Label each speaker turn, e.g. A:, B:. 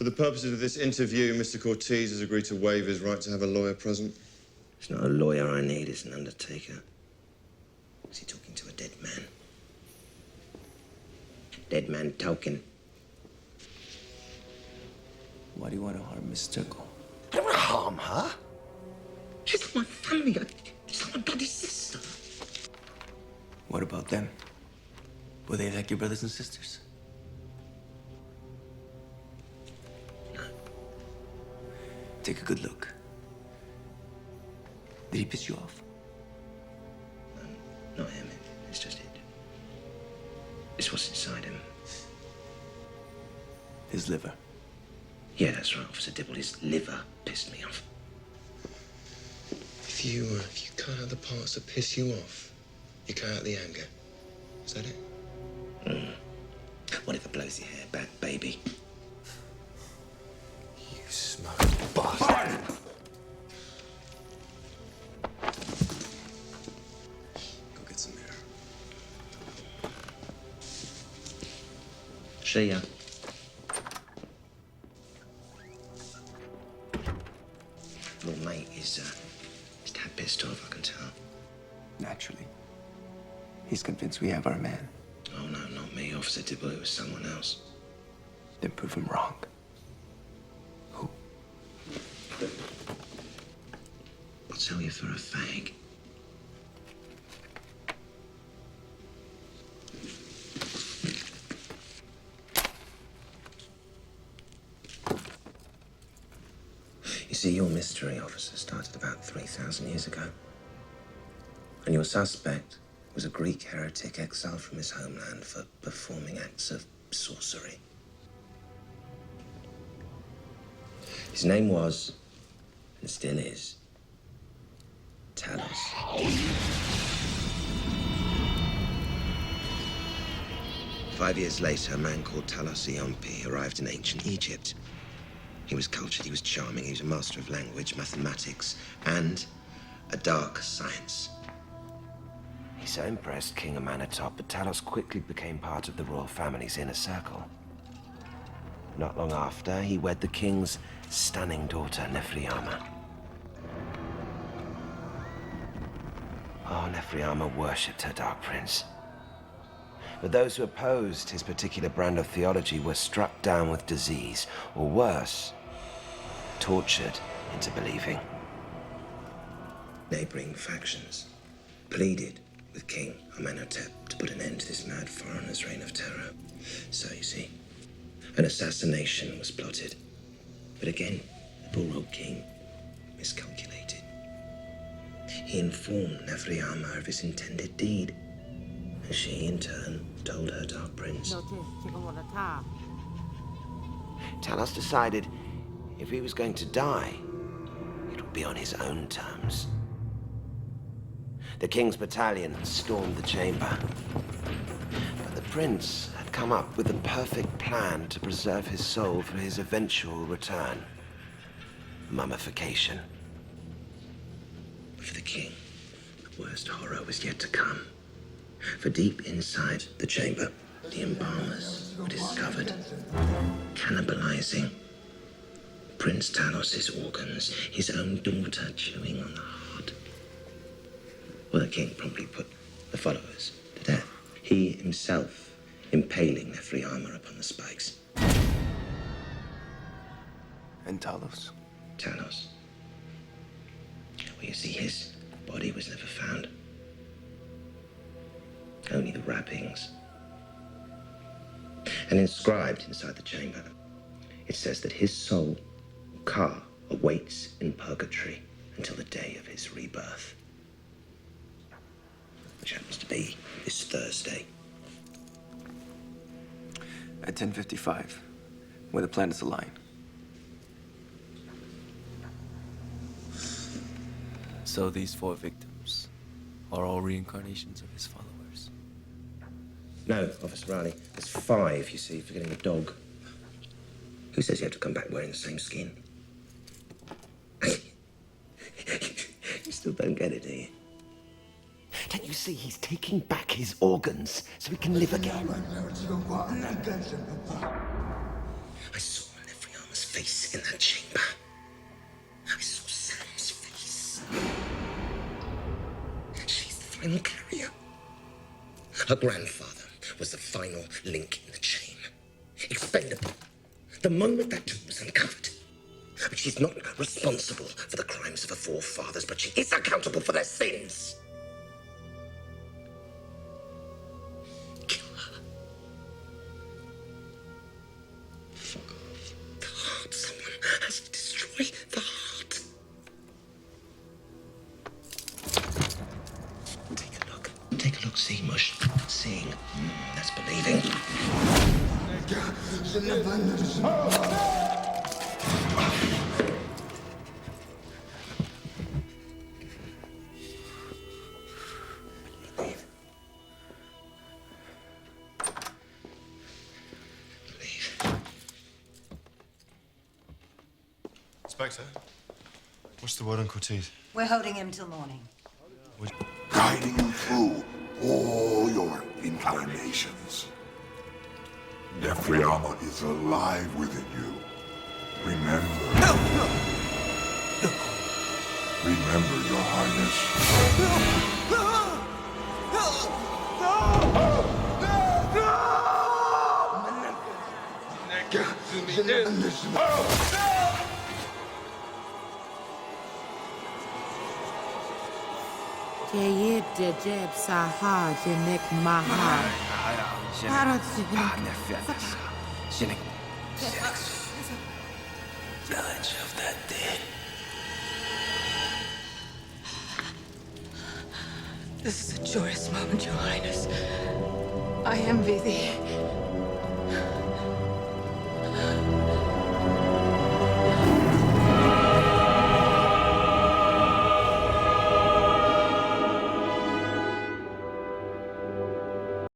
A: For the purposes of this interview, Mr. Cortez has agreed to waive his right to have a lawyer present.
B: It's not a lawyer I need, it's an undertaker. Is he talking to a dead man? Dead man talking.
C: Why do you want to harm Miss Turkle?
B: I don't want to harm her. She's not my family. She's not my bloody sister.
C: What about them? Were they like your brothers and sisters?
B: No.
C: Take a good look. Did he piss you off?
B: Not him. It's just it. It's what's inside him.
C: His liver.
B: Yeah, that's right, Officer Dibble. His liver pissed me off.
A: If you cut out the parts that piss you off, you cut out the anger. Is that it?
B: Whatever blows your hair back, baby.
A: You smoking bastard! Go get some air.
B: See ya. Your mate is tad pissed off, I can tell.
C: Naturally. He's convinced we have our man.
B: Oh, no, not me, Officer Dibble. It was someone else.
C: Then prove him wrong. Who?
B: I'll tell you for a fag. You see, your mystery, officer, started about 3,000 years ago. And your suspect was a Greek heretic exiled from his homeland for performing acts of sorcery. His name was, and still is, Talos. 5 years later, a man called Talos Iompi arrived in ancient Egypt. He was cultured, he was charming, he was a master of language, mathematics, and a dark science. He so impressed King Amenhotep that Talos quickly became part of the royal family's inner circle. Not long after, he wed the king's stunning daughter, Nefriama. Oh, Nefriama worshipped her dark prince. But those who opposed his particular brand of theology were struck down with disease, or worse, tortured into believing. Neighboring factions pleaded with King Amenhotep to put an end to this mad foreigner's reign of terror. So, you see, an assassination was plotted. But again, the poor old king miscalculated. He informed Nefriama of his intended deed. And she, in turn, told her dark prince. Talos decided if he was going to die, it would be on his own terms. The king's battalion stormed the chamber. But the prince had come up with the perfect plan to preserve his soul for his eventual return. Mummification. For the king, the worst horror was yet to come. For deep inside the chamber, the embalmers were discovered, cannibalizing Prince Talos' organs, his own daughter chewing on the heart. Well, the king promptly put the followers to death. He himself impaling Nefriama upon the spikes.
C: And Talos?
B: Talos. Well, you see, his body was never found. Only the wrappings. And inscribed inside the chamber, it says that his soul, Ka, awaits in purgatory until the day of his rebirth. Which happens to be this Thursday.
C: At 10:55, when the planets align. So these 4 victims are all reincarnations of his followers?
B: No, Officer Riley. There's 5, you see, forgetting the dog. Who says you have to come back wearing the same skin? You still don't get it, do you? Don't you see he's taking back his organs so he can live again? I saw Nefriama's face in that chamber. I saw Sam's face. She's the final carrier. Her grandfather was the final link in the chain. Expendable. The moment that tomb was uncovered. But she's not responsible for the crimes of her forefathers, but she is accountable for their sins. Kill her.
A: Fuck off.
B: The heart. Someone has to destroy the heart. Take a look. Take a look. See, Mush. Seeing. That's believing.
D: Inspector, what's the word on Cortez?
E: We're holding him till morning.
F: Guiding you through all your incarnations. Nefriama is alive within you. Remember. Remember, Your Highness.
G: Jayib Jajeb Saha Janek Maha.
B: Village of the dead.
E: This is a joyous moment, Your Highness. I envy thee.